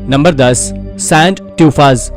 Number 10 sand ट्यूफास।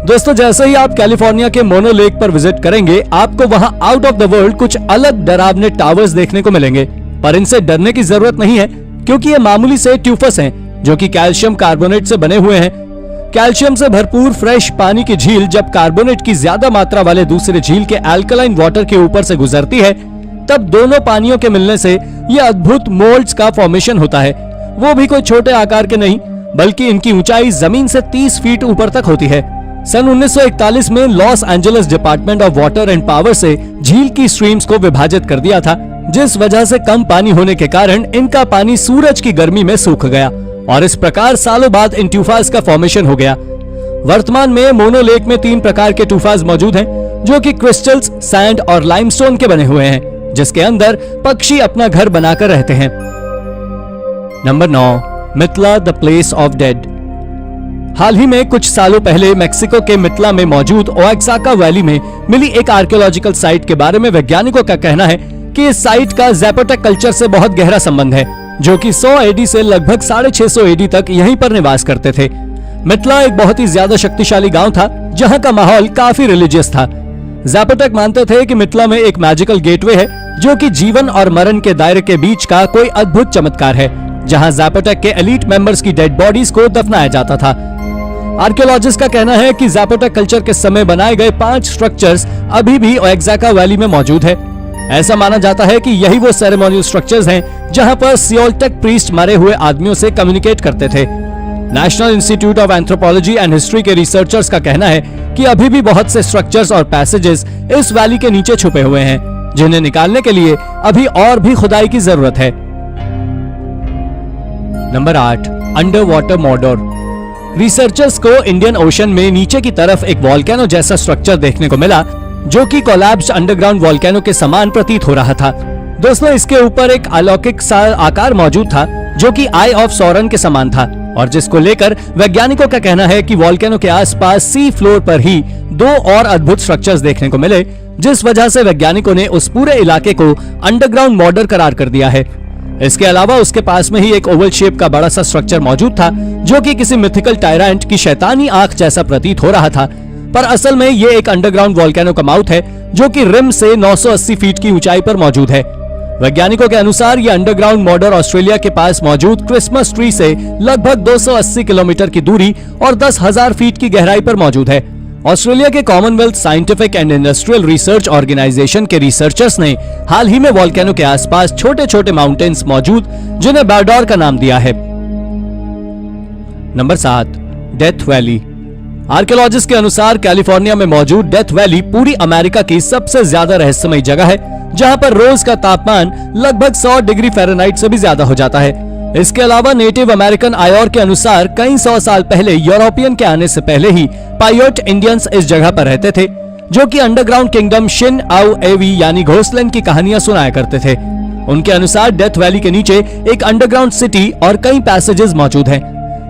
दोस्तों, जैसे ही आप कैलिफोर्निया के मोनो लेक पर विजिट करेंगे, आपको वहां आउट ऑफ द वर्ल्ड कुछ अलग डरावने टावर्स देखने को मिलेंगे। पर इनसे डरने की जरूरत नहीं है, क्योंकि ये मामूली से ट्यूफस हैं, जो कि कैल्शियम कार्बोनेट से बने हुए हैं। कैल्शियम से भरपूर फ्रेश पानी की झील जब कार्बोनेट की ज्यादा मात्रा वाले दूसरे झील के अल्कलाइन वाटर के ऊपर से गुजरती है, तब दोनों पानियों के मिलने से यह अद्भुत मोल्ड्स का फॉर्मेशन होता है। वो भी कोई छोटे आकार के नहीं, बल्कि इनकी ऊंचाई जमीन से 30 फीट ऊपर तक होती है। सन 1941 में Los Angeles department of water and power से झील की स्ट्रीम्स को विभाजित कर दिया था, जिस वजह से कम पानी होने के कारण इनका पानी सूरज की गर्मी में सूख गया और इस प्रकार सालों बाद इन ट्यूफास का फॉर्मेशन हो गया। वर्तमान में मोनो लेक में 3 प्रकार के ट्यूफास मौजूद हैं, जो कि क्रिस्टल्स, सैंड और लाइमस्टोन के बने हुए हैं, जिसके अंदर पक्षी अपना घर बनाकर रहते हैं। Number 9 Mitla the place of dead. हाल ही में कुछ सालों पहले मेक्सिको के मितला में मौजूद ओएक्साका वैली में मिली एक आर्कियोलॉजिकल साइट के बारे में वैज्ञानिकों का कहना है कि इस साइट का ज़ैपोटेक कल्चर से बहुत गहरा संबंध है, जो कि 100 एडी से लगभग 650 एडी तक यहीं पर निवास करते थे। मितला एक बहुत ही ज्यादा शक्तिशाली गांव था, जहां का माहौल काफी रिलीजियस था। ज़ैपोटेक मानते थे कि मितला में एक मैजिकल गेटवे है, जो कि जीवन और मरण के दायरे के बीच का कोई अद्भुत चमत्कार है, जहां ज़ैपोटेक के एलीट मेंबर्स की डेड बॉडीज को दफनाया जाता था। आर्कियोलॉजिस्ट का कहना है कि ज़ैपोटेक कल्चर के समय बनाए गए 5 स्ट्रक्चर्स अभी भी ओएक्साका वैली में मौजूद है। ऐसा माना जाता है कि यही वो सेरेमोनियल स्ट्रक्चर्स हैं, जहां पर सियोलटेक प्रीस्ट मरे हुए आदमियों से कम्युनिकेट करते थे। National institute of anthropology and history के रिसर्चर्स का कहना है कि अभी भी बहुत से स्ट्रक्चर्स और पैसेजेस इस वैली के नीचे छुपे हुए हैं, जिन्हें निकालने के लिए अभी और भी खुदाई की जरूरत है। Number 8 underwater Mordor. Researchers को इंडियन ओशन में नीचे की तरफ एक वॉल्केनो जैसा स्ट्रक्चर देखने को मिला, जो कि कोलैप्स्ड अंडरग्राउंड वॉल्केनो के समान प्रतीत हो रहा था। दोस्तों, इसके ऊपर एक अलौकिक सा आकार मौजूद था, जो कि आई ऑफ सौरन के समान था, और जिसको लेकर वैज्ञानिकों का कहना है कि वॉल्केनो के आसपास सी फ्लोर पर ही 2 और अद्भुत स्ट्रक्चर्स देखने को मिले, जिस वजह से वैज्ञानिकों ने उस पूरे इलाके को अंडरग्राउंड मॉर्डर करार कर दिया है। इसके अलावा उसके पास में ही एक ओवल शेप का बड़ा सा स्ट्रक्चर मौजूद था, जो कि किसी मिथिकल टायरेंट की शैतानी आंख जैसा प्रतीत हो रहा था, पर असल में ये एक अंडरग्राउंड वॉल्केनो का माउथ है, जो कि रिम से 980 फीट की ऊंचाई पर मौजूद है। वैज्ञानिकों के अनुसार ये अंडरग्राउंड मॉर्डर ऑस्ट्रेलिया के पास मौजूद क्रिसमस ट्री से लगभग 280 किलोमीटर की दूरी और 10,000 फीट की गहराई पर मौजूद है। ऑस्ट्रेलिया के Commonwealth Scientific and Industrial Research Organisation के रिसर्चर्स ने हाल ही में वॉल्केनो के आसपास छोटे छोटे माउंटेन्स मौजूद, जिन्हें बारडोर का नाम दिया है। Number 7 death valley. आर्कियोलॉजिस्ट के अनुसार कैलिफोर्निया में मौजूद डेथ वैली पूरी अमेरिका की सबसे ज्यादा रहस्यमयी जगह है, जहां पर रोज का तापमान लगभग 100 डिग्री फ़ारेनहाइट से भी ज्यादा हो जाता है। इसके अलावा नेटिव अमेरिकन आयोर के अनुसार कई 100 साल पहले यूरोपियन के आने से पहले ही पायोट इंडियंस इस जगह पर रहते थे, जो कि अंडरग्राउंड किंगडम शिन आउ एवी यानी घोसलैंड की कहानियां सुनाया करते थे। उनके अनुसार डेथ वैली के नीचे एक अंडरग्राउंड सिटी और कई पैसेजेस मौजूद हैं।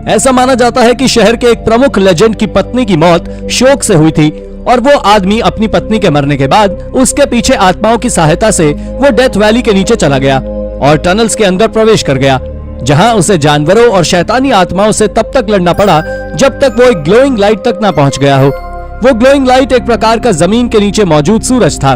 ऐसा माना जाता है कि शहर के एक प्रमुख लेजेंड की पत्नी की मौत शोक से हुई थी, और वो आदमी अपनी पत्नी के मरने के बाद उसके पीछे आत्माओं की सहायता से वो डेथ वैली के नीचे चला गया और टनल्स के अंदर प्रवेश कर गया, जहां उसे जानवरों और शैतानी आत्माओं से तब तक लड़ना पड़ा जब तक वो एक ग्लोइंग लाइट तक ना पहुंच गया हो। वो ग्लोइंग लाइट एक प्रकार का जमीन के नीचे मौजूद सूरज था।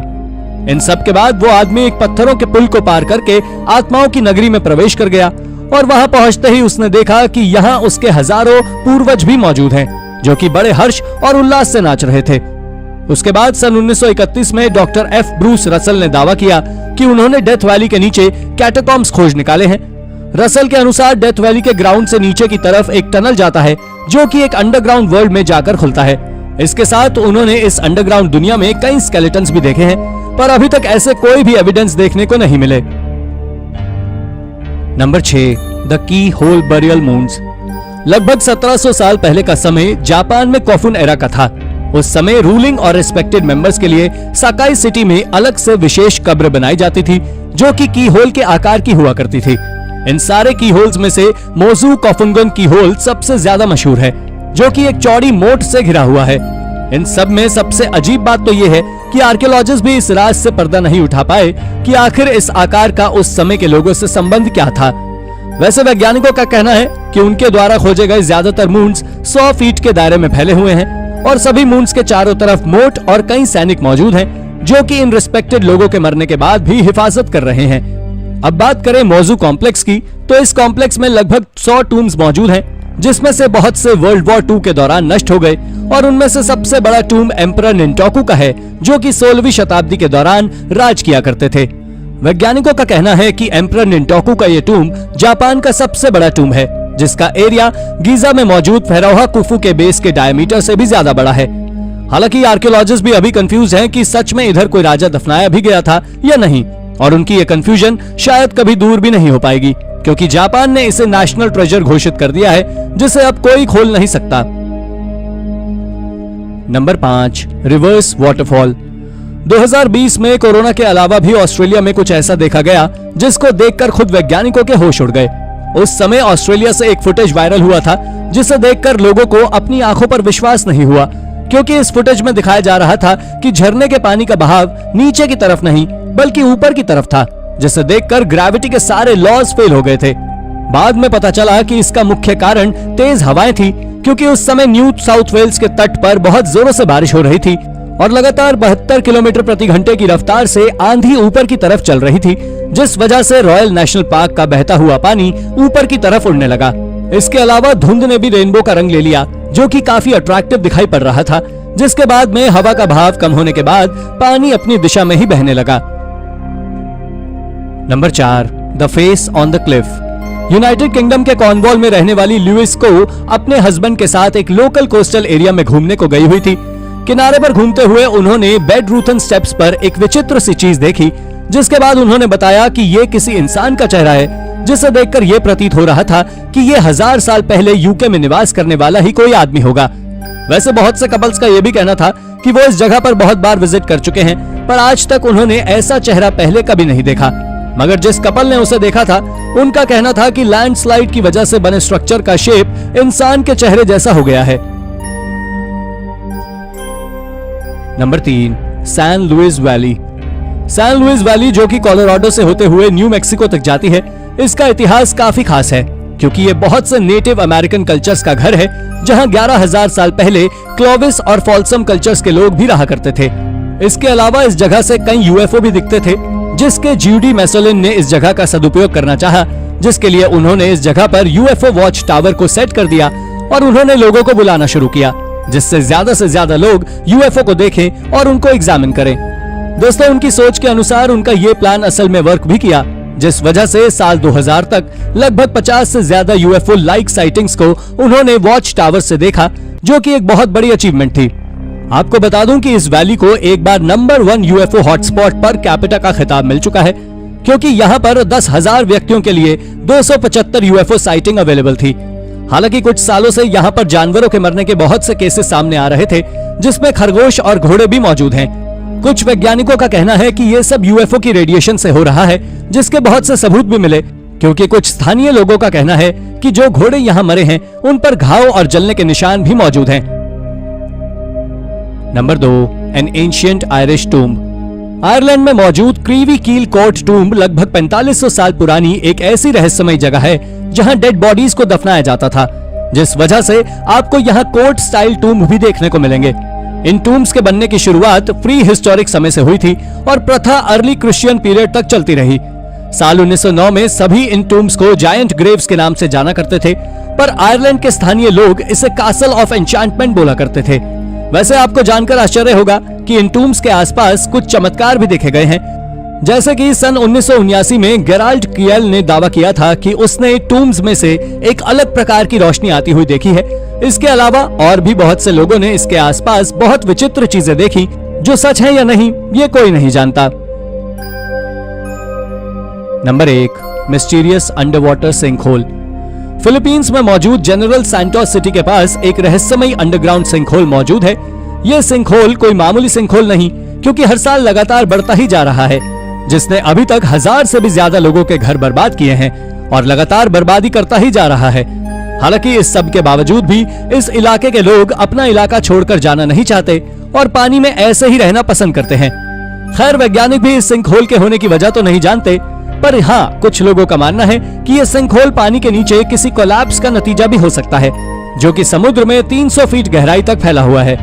इन सब के बाद वो आदमी एक पत्थरों के पुल को पार करके आत्माओं की नगरी में प्रवेश कर गया, और वहां पहुंचते ही उसने देखा कि यहाँ उसके हजारों पूर्वज भी मौजूद हैं, जो कि बड़े हर्ष और उल्लास से नाच रहे थे। उसके बाद सन 1931 में डॉक्टर एफ ब्रूस रसल ने दावा किया कि उन्होंने डेथ वैली के नीचे कैटाकॉम्ब्स खोज निकाले हैं। रसल के अनुसार डेथ वैली के ग्राउंड से नीचे की तरफ एक टनल जाता है, जो कि एक अंडरग्राउंड वर्ल्ड में जाकर खुलता है। इसके साथ उन्होंने इस अंडरग्राउंड दुनिया में कई स्केलेटन्स भी देखे हैं, पर अभी तक ऐसे कोई भी एविडेंस देखने को नहीं मिले। Number 6 the keyhole burial mounds. लगभग 1700 साल पहले का समय जापान में कोफुन एरा का था। उस समय रूलिंग और रिस्पेक्टेड मेंबर्स के लिए साकाई सिटी में अलग से विशेष कब्र बनाई जाती थी, जो कि की होल के आकार की हुआ करती थी। इन सारे की होल्स में से मोजू कोफुंगन की होल सबसे ज्यादा मशहूर है, जो कि एक चौड़ी मोट से घिरा हुआ है। इन सब में सबसे अजीब बात तो ये है कि आर्कियोलॉजिस्ट भी इस राज से पर्दा नहीं उठा पाए कि आखिर इस आकार का उस समय के लोगों से संबंध क्या था। वैसे वैज्ञानिकों का कहना है कि उनके द्वारा खोजे गए ज्यादातर मून्स 100 फीट के दायरे में फैले हुए हैं और सभी मून्स के चारों तरफ मोट और कई सैनिक मौजूद हैं, जो कि इन रिस्पेक्टेड लोगों के मरने के बाद भी हिफाजत कर रहे हैं। अब बात करें मौजू कॉम्प्लेक्स की, तो इस कॉम्प्लेक्स में लगभग 100 टूम्स मौजूद हैं, जिसमें से बहुत से वर्ल्ड वॉर 2 के दौरान नष्ट हो गए और उनमें से सबसे बड़ा टूम एम्परर निंटोकू का है, जो कि 16वीं शताब्दी के दौरान राज किया करते थे। वैज्ञानिकों का कहना है कि एम्परर निंटोकू का ये टूम जापान का सबसे बड़ा टूम है, जिसका एरिया गीजा में मौजूद फेरोहा कुफू के बेस के डायमीटर से भी ज्यादा बड़ा है। हालांकि आर्कियोलॉजिस्ट भी अभी कंफ्यूज हैं कि सच में इधर कोई राजा दफनाया भी गया था या नहीं, और उनकी ये कंफ्यूजन शायद कभी दूर भी नहीं हो पाएगी, क्योंकि जापान ने इसे नेशनल ट्रेजर घोषित कर दिया है, जिसे अब कोई खोल नहीं सकता। Number 5, reverse waterfall. 2020 में कोरोना के अलावा भी ऑस्ट्रेलिया में कुछ ऐसा देखा गया जिसको देखकर खुद वैज्ञानिकों के होश उड़ गए। उस समय ऑस्ट्रेलिया से एक फुटेज वायरल हुआ था, जिसे देखकर लोगों को अपनी आंखों पर विश्वास नहीं हुआ, क्योंकि इस फुटेज में दिखाया जा रहा था कि झरने के पानी का बहाव नीचे की तरफ नहीं बल्कि ऊपर की तरफ था, जिसे देखकर ग्रेविटी के सारे लॉज फेल हो गए थे। बाद में पता चला कि इसका मुख्य कारण तेज हवाएं थी, क्योंकि उस समय न्यू साउथ वेल्स के तट पर बहुत जोरों से बारिश हो रही थी और लगातार 72 किलोमीटर प्रति घंटे की रफ्तार से आंधी ऊपर की तरफ चल रही थी, जिस वजह से रॉयल नेशनल पार्क का बहता हुआ पानी ऊपर की तरफ उड़ने लगा। इसके अलावा धुंध ने भी रेनबो का रंग ले लिया, जो कि काफी अट्रैक्टिव दिखाई पड़ रहा था, जिसके बाद में हवा का बहाव कम होने के बाद पानी अपनी दिशा में ही बहने लगा। Number 4, the face on the Cliff. United kingdom के कॉर्नवॉल में रहने वाली लुइस को अपने हस्बैंड के साथ एक लोकल कोस्टल एरिया में घूमने को गई हुई थी। किनारे पर घूमते हुए उन्होंने बेडरूथन स्टेप्स पर एक विचित्र सी चीज देखी, जिसके बाद उन्होंने बताया कि ये किसी इंसान का चेहरा है, जिसे देखकर यह प्रतीत हो रहा था कि ये 1000 साल पहले यूके में निवास करने वाला ही कोई आदमी होगा। वैसे बहुत से कपल्स का यह भी कहना था कि वो इस जगह पर बहुत बार विजिट कर चुके हैं, पर आज तक उन्होंने ऐसा चेहरा पहले कभी नहीं देखा। मगर जिस कपल ने उसे देखा था, उनका कहना था कि लैंडस्लाइड की वजह से बने स्ट्रक्चर का शेप इंसान के चेहरे जैसा हो गया है। Number 3, San Luis Valley. San Luis Valley, जो कि कोलोराडो से होते हुए न्यू मैक्सिको तक जाती है, इसका इतिहास काफी खास है, क्योंकि ये बहुत से नेटिव अमेरिकन कल्चर्स का घर है, जहां 11,000 साल पहले क्लोविस और फॉल्सम कल्चर्स के लोग भी रहा करते थे। इसके अलावा इस जगह से कई यूएफओ भी दिखते थे, जिसके ज्यूडी मैसोलिन ने इस जगह का सदुपयोग करना चाहा, जिसके लिए उन्होंने इस जगह पर यूएफओ वॉच टावर को सेट कर दिया और उन्होंने लोगों को बुलाना शुरू किया, जिससे ज्यादा लोग यूएफओ को देखें और उनको एग्जामिन करें। दोस्तों, उनकी सोच के अनुसार उनका ये प्लान असल में वर्क भी किया, जिस वजह से साल 2000 तक लगभग 50 से ज्यादा यूएफओ लाइक साइटिंग्स को उन्होंने वॉच टावर से देखा, जो कि एक बहुत बड़ी अचीवमेंट थी। आपको बता दूं कि इस वैली को एक बार number 1 UFO hotspot per capita का खिताब मिल चुका है, क्योंकि यहाँ पर 10,000 व्यक्तियों के लिए 275 यूएफओ साइटिंग अवेलेबल थी। हालांकि कुछ सालों से यहाँ पर जानवरों के मरने के बहुत से केसेस सामने आ रहे थे, जिसमें खरगोश और घोड़े भी मौजूद हैं। कुछ वैज्ञानिकों का कहना है कि ये सब यूएफओ की रेडिएशन से हो रहा है, जिसके बहुत से सबूत भी मिले, क्योंकि कुछ स्थानीय लोगों का कहना है कि जो घोड़े यहाँ मरे हैं, उन पर घाव और जलने के निशान भी मौजूद हैं। Number 2, N ancient Irish tomb. Ireland में मौजूद क्रीवी कील कोर्ट टूम्ब लगभग 4500 साल पुरानी एक ऐसी रहस्यमयी जगह है, जहां डेड बॉडीज को दफनाया जाता था, जिस वजह से आपको यहाँ कोर्ट स्टाइल टूम्ब भी देखने को मिलेंगे। इन टूम्ब्स के बनने की शुरुआत प्री हिस्टोरिक समय से हुई थी और प्रथा अर्ली क्रिश्चियन पीरियड तक चलती रही। साल 1909 में सभी इन टूम्ब्स को जायंट ग्रेव्स के नाम से जाना करते थे, पर आयरलैंड के स्थानीय लोग इसे कासल ऑफ एन्चांटमेंट बोला करते थे। वैसे आपको जानकर आश्चर्य होगा कि इन टूम्ब्स के आसपास कुछ चमत्कार भी देखे गए हैं, जैसे कि सन 1979 में गेराल्ड कियल ने दावा किया था कि उसने टूम्ब्स में से एक अलग प्रकार की रोशनी आती हुई देखी है। इसके अलावा और भी बहुत से लोगों ने इसके आसपास बहुत विचित्र चीजें देखी, जो सच है या नहीं ये कोई नहीं जानता। Number 1, mysterious underwater sinkhole. Philippines में मौजूद जनरल सैंटोस सिटी के पास एक रहस्यमयी अंडरग्राउंड सिंकहोल मौजूद है। यह सिंकहोल कोई मामूली सिंकहोल नहीं, क्योंकि हर साल लगातार बढ़ता ही जा रहा है, जिसने अभी तक 1000 से भी ज्यादा लोगों के घर बर्बाद किए हैं और लगातार बर्बादी करता ही जा रहा है। हालांकि इस सब के बावजूद भी इस इलाके के लोग अपना इलाका छोड़कर जाना नहीं चाहते और पानी में ऐसे ही रहना पसंद करते हैं। खैर, वैज्ञानिक भी इस सिंकहोल के होने की वजह तो नहीं जानते, पर हाँ, कुछ लोगों का मानना है कि ये सिंकहोल पानी के नीचे किसी कोलैप्स का नतीजा भी हो सकता है, जो कि समुद्र में 300 फीट गहराई तक फैला हुआ है।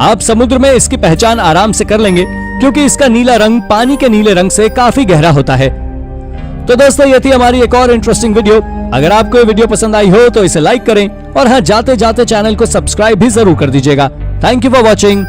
आप समुद्र में इसकी पहचान आराम से कर लेंगे, क्योंकि इसका नीला रंग पानी के नीले रंग से काफी गहरा होता है। तो दोस्तों, ये थी हमारी एक और इंटरेस्टिंग वीडियो। अगर आपको ये वीडियो पसंद आई हो तो इसे लाइक करें, और हाँ, जाते जाते चैनल को सब्सक्राइब भी जरूर कर दीजिएगा। Thank you for watching.